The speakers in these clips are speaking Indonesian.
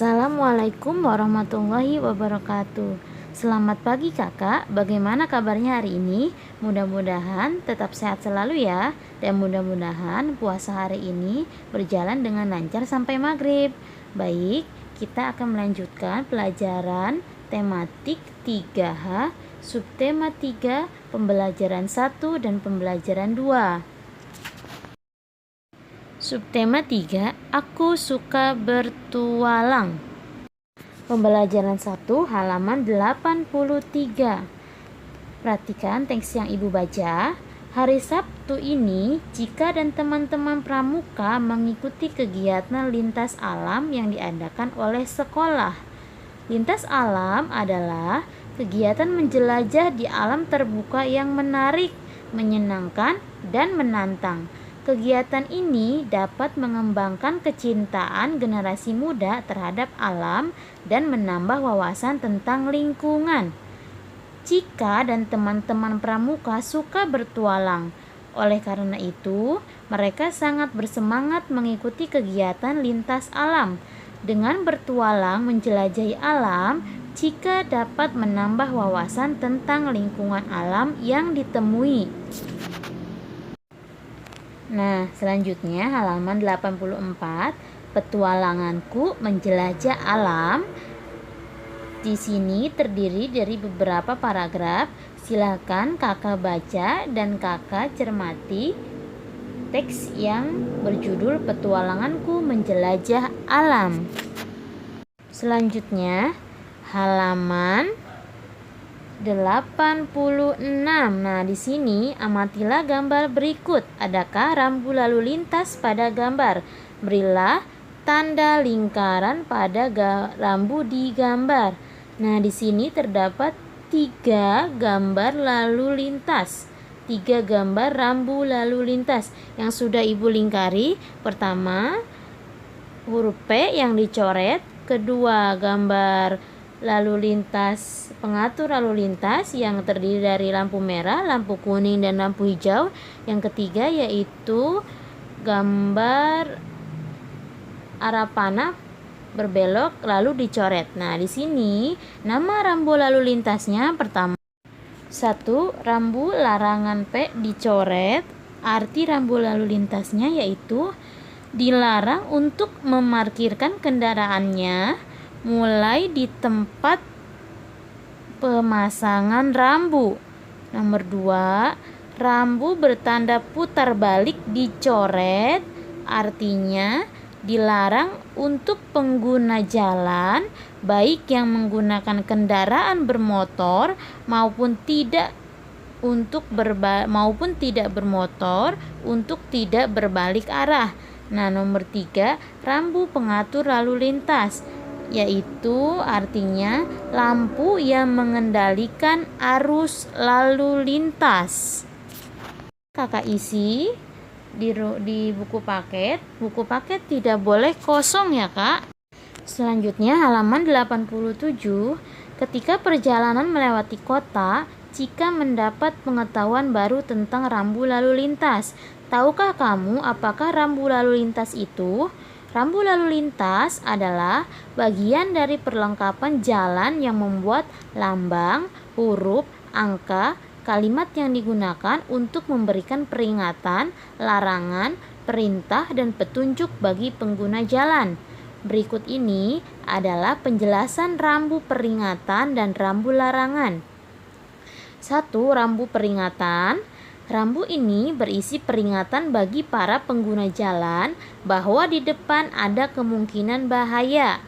Assalamualaikum warahmatullahi wabarakatuh. Selamat pagi kakak, bagaimana kabarnya hari ini? Mudah-mudahan tetap sehat selalu ya. Dan mudah-mudahan puasa hari ini berjalan dengan lancar sampai maghrib. Baik, kita akan melanjutkan pelajaran tematik 3H, subtema 3, pembelajaran 1 dan pembelajaran 2. Subtema 3, aku suka bertualang. Pembelajaran 1, halaman 83. Perhatikan teks yang ibu baca. Hari Sabtu ini, Cika dan teman-teman pramuka mengikuti kegiatan lintas alam yang diadakan oleh sekolah. Lintas alam adalah kegiatan menjelajah di alam terbuka yang menarik, menyenangkan, dan menantang. Kegiatan ini dapat mengembangkan kecintaan generasi muda terhadap alam dan menambah wawasan tentang lingkungan. Cika dan teman-teman pramuka suka bertualang. Oleh karena itu, mereka sangat bersemangat mengikuti kegiatan lintas alam. Dengan bertualang menjelajahi alam, Cika dapat menambah wawasan tentang lingkungan alam yang ditemui. Nah, selanjutnya halaman 84, petualanganku menjelajah alam. Di sini terdiri dari beberapa paragraf. Silakan kakak baca dan kakak cermati teks yang berjudul petualanganku menjelajah alam. Selanjutnya halaman 86. Nah, di sini amatilah gambar berikut. Adakah rambu lalu lintas pada gambar? Berilah tanda lingkaran pada rambu di gambar. Nah, di sini terdapat 3 gambar lalu lintas. 3 gambar rambu lalu lintas yang sudah ibu lingkari. Pertama, huruf P yang dicoret. Kedua, gambar lalu lintas, pengatur lalu lintas yang terdiri dari lampu merah, lampu kuning, dan lampu hijau. Yang ketiga yaitu gambar arah panah berbelok lalu dicoret. Nah, di sini nama rambu lalu lintasnya pertama 1. Rambu larangan P dicoret. Arti rambu lalu lintasnya yaitu dilarang untuk memarkirkan kendaraannya mulai di tempat pemasangan rambu. Nomor 2, rambu bertanda putar balik dicoret. Artinya dilarang untuk pengguna jalan baik yang menggunakan kendaraan bermotor maupun tidak bermotor untuk tidak berbalik arah. Nah, nomor 3, rambu pengatur lalu lintas, yaitu artinya lampu yang mengendalikan arus lalu lintas. Kakak isi di buku paket. Buku paket tidak boleh kosong ya kak. Selanjutnya halaman 87. Ketika perjalanan melewati kota, Cika mendapat pengetahuan baru tentang rambu lalu lintas. Tahukah kamu apakah rambu lalu lintas itu? Rambu lalu lintas adalah bagian dari perlengkapan jalan yang membuat lambang, huruf, angka, kalimat yang digunakan untuk memberikan peringatan, larangan, perintah, dan petunjuk bagi pengguna jalan. Berikut ini adalah penjelasan rambu peringatan dan rambu larangan. 1. Rambu peringatan. Rambu ini berisi peringatan bagi para pengguna jalan bahwa di depan ada kemungkinan bahaya.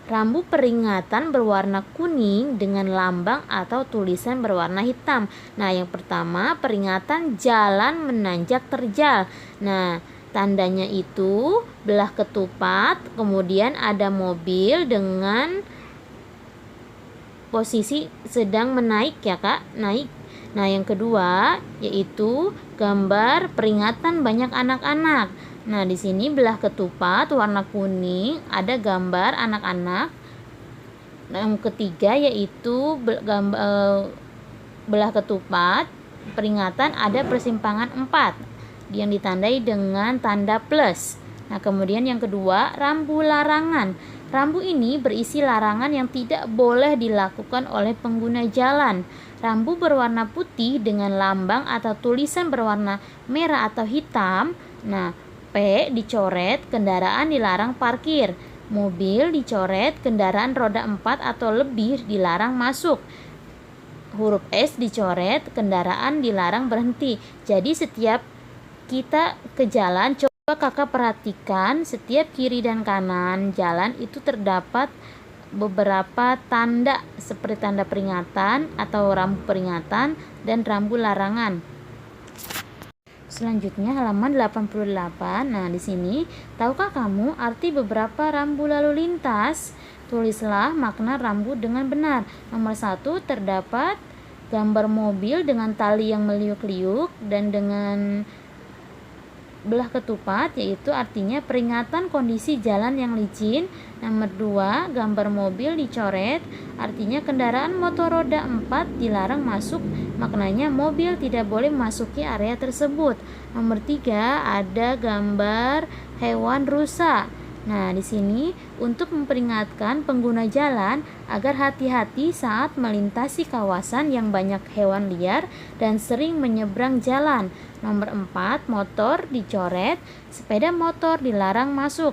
Rambu peringatan berwarna kuning dengan lambang atau tulisan berwarna hitam. Nah, yang pertama peringatan jalan menanjak terjal. Nah, tandanya itu belah ketupat, kemudian ada mobil dengan posisi sedang menaik ya kak, naik. Nah, yang kedua yaitu gambar peringatan banyak anak-anak. Nah, di sini belah ketupat warna kuning, ada gambar anak-anak. Nah, yang ketiga yaitu belah ketupat peringatan ada persimpangan 4 yang ditandai dengan tanda plus. Nah, kemudian yang kedua rambu larangan. Rambu ini berisi larangan yang tidak boleh dilakukan oleh pengguna jalan. Rambu berwarna putih dengan lambang atau tulisan berwarna merah atau hitam. Nah, P dicoret, kendaraan dilarang parkir. Mobil dicoret, kendaraan roda 4 atau lebih dilarang masuk. Huruf S dicoret, kendaraan dilarang berhenti. Jadi setiap kita ke jalan, coba kakak perhatikan setiap kiri dan kanan jalan itu terdapat beberapa tanda seperti tanda peringatan atau rambu peringatan dan rambu larangan. Selanjutnya halaman 88. Nah, di sini tahukah kamu arti beberapa rambu lalu lintas? Tulislah makna rambu dengan benar. Nomor 1, terdapat gambar mobil dengan tali yang meliuk-liuk dan dengan belah ketupat, yaitu artinya peringatan kondisi jalan yang licin. Nomor 2, gambar mobil dicoret, artinya kendaraan motor roda 4 dilarang masuk, maknanya mobil tidak boleh memasuki area tersebut. Nomor 3, ada gambar hewan rusa. Nah, di sini untuk memperingatkan pengguna jalan agar hati-hati saat melintasi kawasan yang banyak hewan liar dan sering menyeberang jalan. Nomor 4, motor dicoret, sepeda motor dilarang masuk.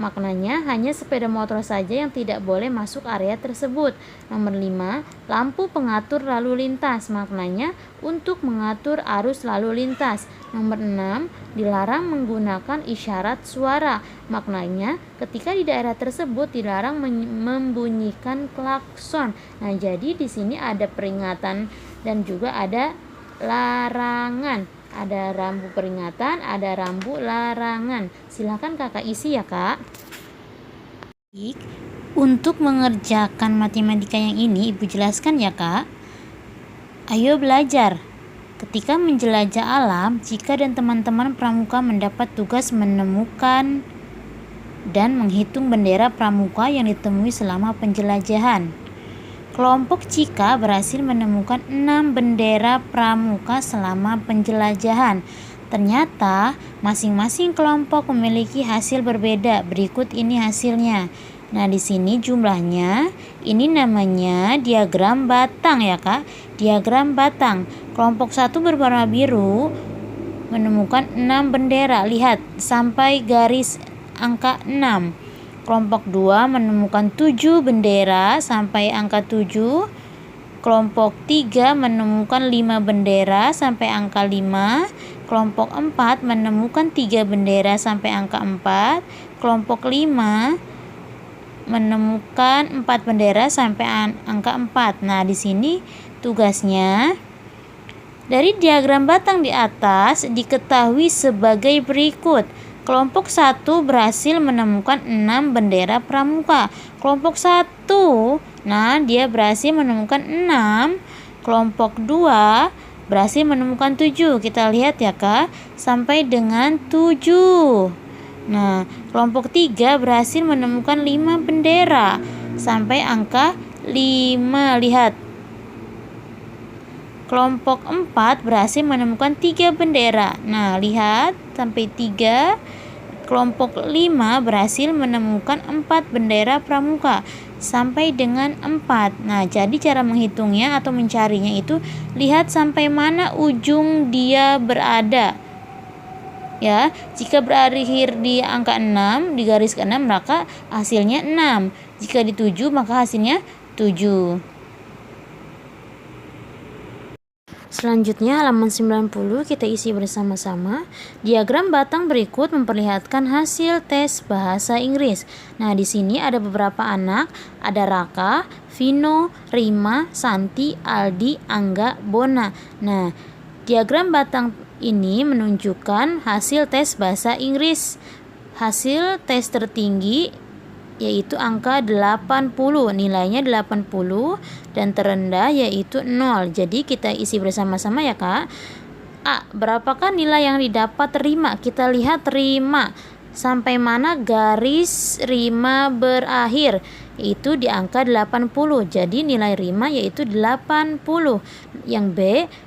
Maknanya hanya sepeda motor saja yang tidak boleh masuk area tersebut. Nomor 5, lampu pengatur lalu lintas. Maknanya untuk mengatur arus lalu lintas. Nomor 6, dilarang menggunakan isyarat suara. Maknanya ketika di daerah tersebut dilarang membunyikan klakson. Nah, jadi di sini ada peringatan dan juga ada larangan. Ada rambu peringatan, ada rambu larangan. Silakan kakak isi ya kak. Untuk mengerjakan matematika yang ini ibu jelaskan ya kak. Ayo belajar. Ketika menjelajah alam, Cika dan teman-teman pramuka mendapat tugas menemukan dan menghitung bendera pramuka yang ditemui selama penjelajahan. Kelompok Cika berhasil menemukan 6 bendera pramuka selama penjelajahan. Ternyata masing-masing kelompok memiliki hasil berbeda. Berikut ini hasilnya. Nah, di sini jumlahnya, ini namanya diagram batang ya kak. Diagram batang. Kelompok 1 berwarna biru menemukan 6 bendera. Lihat sampai garis angka 6. Kelompok 2 menemukan 7 bendera sampai angka 7. Kelompok 3 menemukan 5 bendera sampai angka 5. Kelompok 4 menemukan 3 bendera sampai angka 4. Kelompok 5 menemukan 4 bendera sampai angka 4. Nah, di sini tugasnya dari diagram batang di atas diketahui sebagai berikut. Kelompok 1 berhasil menemukan 6 bendera pramuka. Kelompok 1, nah dia berhasil menemukan 6. Kelompok 2 berhasil menemukan 7. Kita lihat ya kak, sampai dengan 7. Nah, kelompok 3 berhasil menemukan 5 bendera sampai angka 5. Lihat. Kelompok 4 berhasil menemukan 3 bendera. Nah, lihat sampai 3. Kelompok 5 berhasil menemukan 4 bendera pramuka sampai dengan 4. Nah, jadi cara menghitungnya atau mencarinya itu lihat sampai mana ujung dia berada. Ya, jika berakhir di angka 6, di garis ke-6 maka hasilnya 6. Jika di 7 maka hasilnya 7. Selanjutnya halaman 90 kita isi bersama-sama. Diagram batang berikut memperlihatkan hasil tes bahasa Inggris. Nah, di sini ada beberapa anak, ada Raka, Vino, Rima, Santi, Aldi, Angga, Bona. Nah, diagram batang ini menunjukkan hasil tes bahasa Inggris. Hasil tes tertinggi yaitu angka 80, nilainya 80, dan terendah yaitu 0. Jadi kita isi bersama-sama ya kak. A, berapakah nilai yang didapat Rima? Kita lihat Rima sampai mana garis Rima berakhir, itu di angka 80. Jadi nilai Rima yaitu 80. Yang B,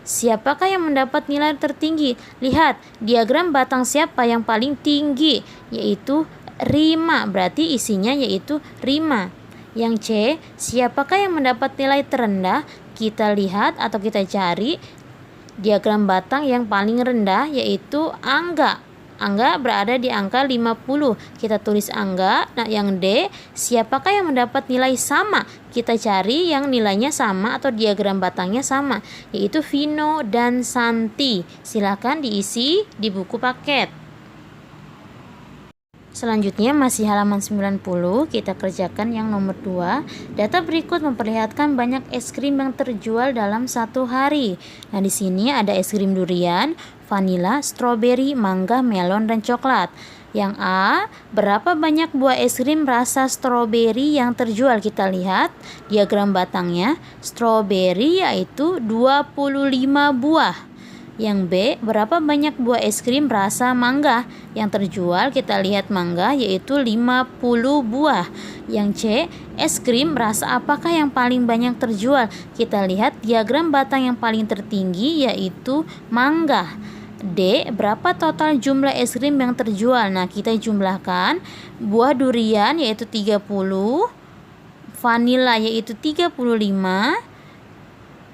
siapakah yang mendapat nilai tertinggi? Lihat diagram batang siapa yang paling tinggi, yaitu rima, berarti isinya yaitu rima. Yang C, siapakah yang mendapat nilai terendah? Kita lihat atau kita cari diagram batang yang paling rendah yaitu Angga. Angga berada di angka 50. Kita tulis Angga. Nah, yang D, siapakah yang mendapat nilai sama? Kita cari yang nilainya sama atau diagram batangnya sama, yaitu Vino dan Santi. Silakan diisi di buku paket. Selanjutnya masih halaman 90, kita kerjakan yang nomor 2. Data berikut memperlihatkan banyak es krim yang terjual dalam satu hari. Nah, di sini ada es krim durian, vanila, stroberi, mangga, melon, dan coklat. Yang A, berapa banyak buah es krim rasa stroberi yang terjual? Kita lihat diagram batangnya. Stroberi yaitu 25 buah. Yang B, berapa banyak buah es krim rasa mangga yang terjual? Kita lihat mangga yaitu 50 buah. Yang C, es krim rasa apakah yang paling banyak terjual? Kita lihat diagram batang yang paling tertinggi yaitu mangga. D, berapa total jumlah es krim yang terjual? Nah, kita jumlahkan. Buah durian yaitu 30, vanila yaitu 35,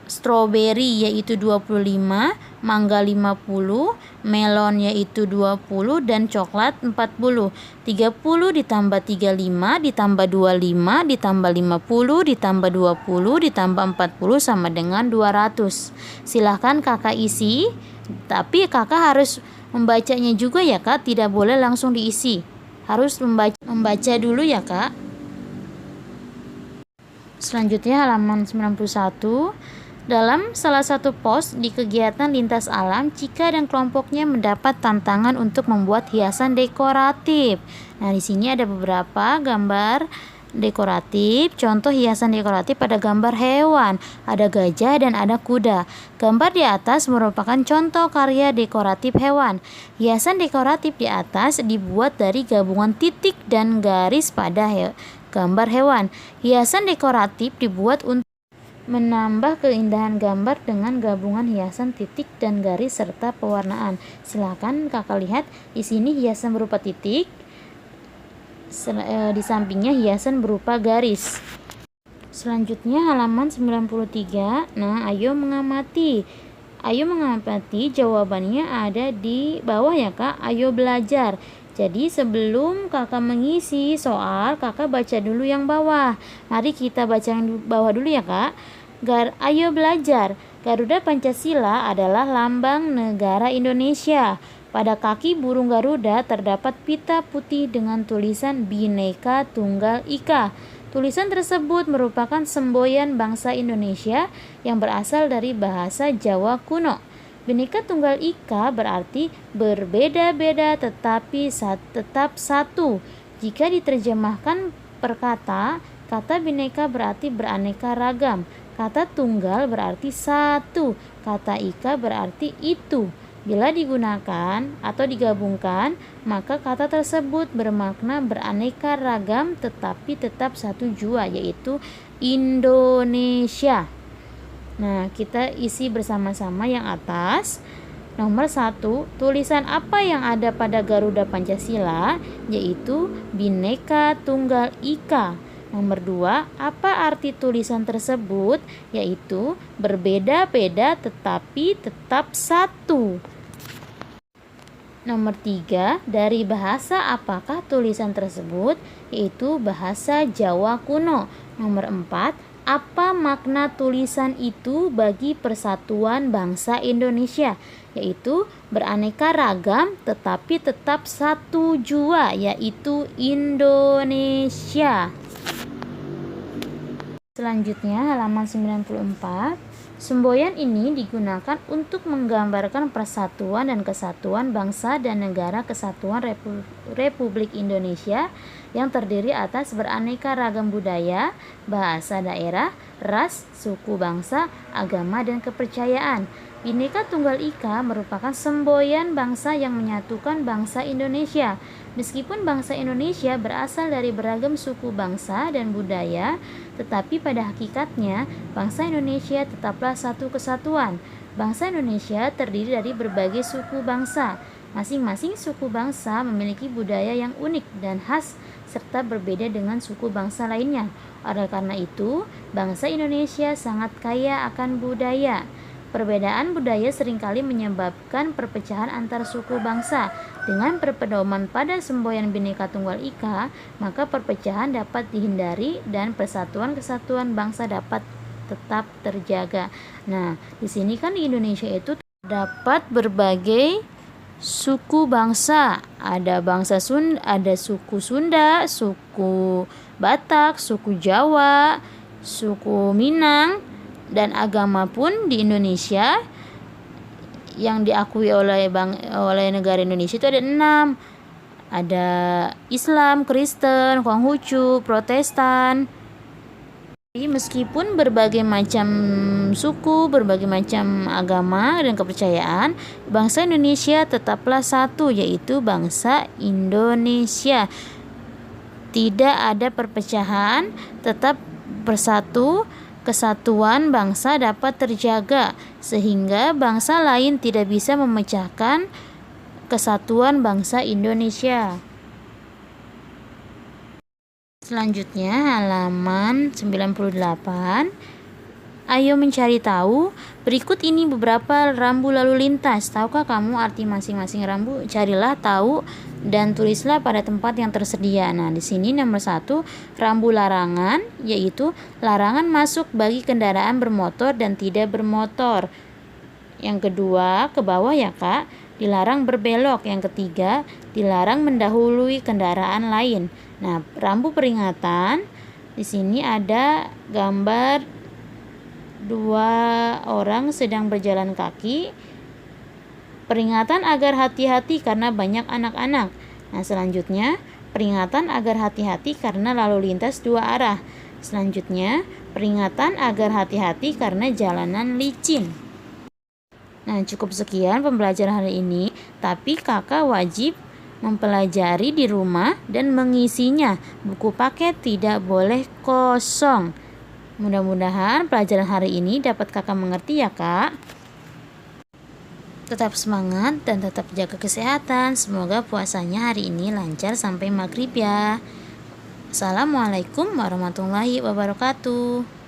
stroberi yaitu 25, mangga 50, melon yaitu 20, dan coklat 40. 30 ditambah 35 ditambah 25 ditambah 50 ditambah 20 ditambah 40 sama dengan 200. Silahkan kakak isi, tapi kakak harus membacanya juga ya kak, tidak boleh langsung diisi. Harus membaca dulu ya kak. Selanjutnya halaman 91. Dalam salah satu pos di kegiatan lintas alam, Cika dan kelompoknya mendapat tantangan untuk membuat hiasan dekoratif. Nah, di sini ada beberapa gambar dekoratif. Contoh hiasan dekoratif pada gambar hewan, ada gajah dan ada kuda. Gambar di atas merupakan contoh karya dekoratif hewan. Hiasan dekoratif di atas dibuat dari gabungan titik dan garis pada gambar hewan. Hiasan dekoratif dibuat untuk menambah keindahan gambar dengan gabungan hiasan titik dan garis serta pewarnaan. Silakan kakak lihat di sini hiasan berupa titik, di sampingnya hiasan berupa garis. Selanjutnya halaman 93. Nah, ayo mengamati. Ayo mengamati, jawabannya ada di bawah ya kak. Ayo belajar. Jadi sebelum kakak mengisi soal, kakak baca dulu yang bawah. Mari kita baca yang bawah dulu ya kak. Ayo belajar. Garuda Pancasila adalah lambang negara Indonesia. Pada kaki burung Garuda terdapat pita putih dengan tulisan Bhinneka Tunggal Ika. Tulisan tersebut merupakan semboyan bangsa Indonesia yang berasal dari bahasa Jawa kuno. Bhinneka Tunggal Ika berarti berbeda-beda tetapi tetap satu. Jika diterjemahkan per kata, kata Bhinneka berarti beraneka ragam. Kata tunggal berarti satu, kata ika berarti itu. Bila digunakan atau digabungkan, maka kata tersebut bermakna beraneka ragam tetapi tetap satu jua, yaitu Indonesia. Nah, kita isi bersama-sama yang atas. Nomor 1, tulisan apa yang ada pada Garuda Pancasila? Yaitu Bhinneka Tunggal Ika. Nomor 2, apa arti tulisan tersebut? Yaitu berbeda-beda tetapi tetap satu. Nomor 3, dari bahasa apakah tulisan tersebut? Yaitu bahasa Jawa kuno. Nomor 4, apa makna tulisan itu bagi persatuan bangsa Indonesia? Yaitu beraneka ragam tetapi tetap satu jua, yaitu Indonesia. Selanjutnya halaman 94. Semboyan ini digunakan untuk menggambarkan persatuan dan kesatuan bangsa dan negara kesatuan Republik Indonesia yang terdiri atas beraneka ragam budaya, bahasa daerah, ras, suku bangsa, agama, dan kepercayaan. Bhinneka Tunggal Ika merupakan semboyan bangsa yang menyatukan bangsa Indonesia. Meskipun bangsa Indonesia berasal dari beragam suku bangsa dan budaya, tetapi pada hakikatnya bangsa Indonesia tetaplah satu kesatuan. Bangsa Indonesia terdiri dari berbagai suku bangsa. Masing-masing suku bangsa memiliki budaya yang unik dan khas serta berbeda dengan suku bangsa lainnya. Oleh karena itu, bangsa Indonesia sangat kaya akan budaya. Perbedaan budaya seringkali menyebabkan perpecahan antar suku bangsa. Dengan berpedoman pada semboyan Bhinneka Tunggal Ika, maka perpecahan dapat dihindari dan persatuan kesatuan bangsa dapat tetap terjaga. Nah, di sini kan di Indonesia itu terdapat berbagai suku bangsa. Ada ada suku Sunda, suku Batak, suku Jawa, suku Minang, dan agama pun di Indonesia yang diakui oleh negara Indonesia itu ada 6. Ada Islam, Kristen, Konghucu, Protestan. Meskipun berbagai macam suku, berbagai macam agama dan kepercayaan, bangsa Indonesia tetaplah satu, yaitu bangsa Indonesia. Tidak ada perpecahan, tetap bersatu. Kesatuan bangsa dapat terjaga sehingga bangsa lain tidak bisa memecahkan kesatuan bangsa Indonesia. Selanjutnya halaman 98. Ayo mencari tahu. Berikut ini beberapa rambu lalu lintas. Tahukah kamu arti masing-masing rambu? Carilah tahu dan tulislah pada tempat yang tersedia. Nah, di sini nomor 1, rambu larangan, yaitu larangan masuk bagi kendaraan bermotor dan tidak bermotor. Yang kedua, ke bawah ya Kak, dilarang berbelok. Yang ketiga, dilarang mendahului kendaraan lain. Nah, rambu peringatan, di sini ada gambar 2 orang sedang berjalan kaki. Peringatan agar hati-hati karena banyak anak-anak. Nah, selanjutnya peringatan agar hati-hati karena lalu lintas 2 arah. Selanjutnya peringatan agar hati-hati karena jalanan licin. Nah, cukup sekian pembelajaran hari ini, tapi kakak wajib mempelajari di rumah dan mengisinya. Buku paket tidak boleh kosong. Mudah-mudahan pelajaran hari ini dapat kakak mengerti ya Kak. Tetap semangat dan tetap jaga kesehatan. Semoga puasanya hari ini lancar sampai maghrib ya. Assalamualaikum warahmatullahi wabarakatuh.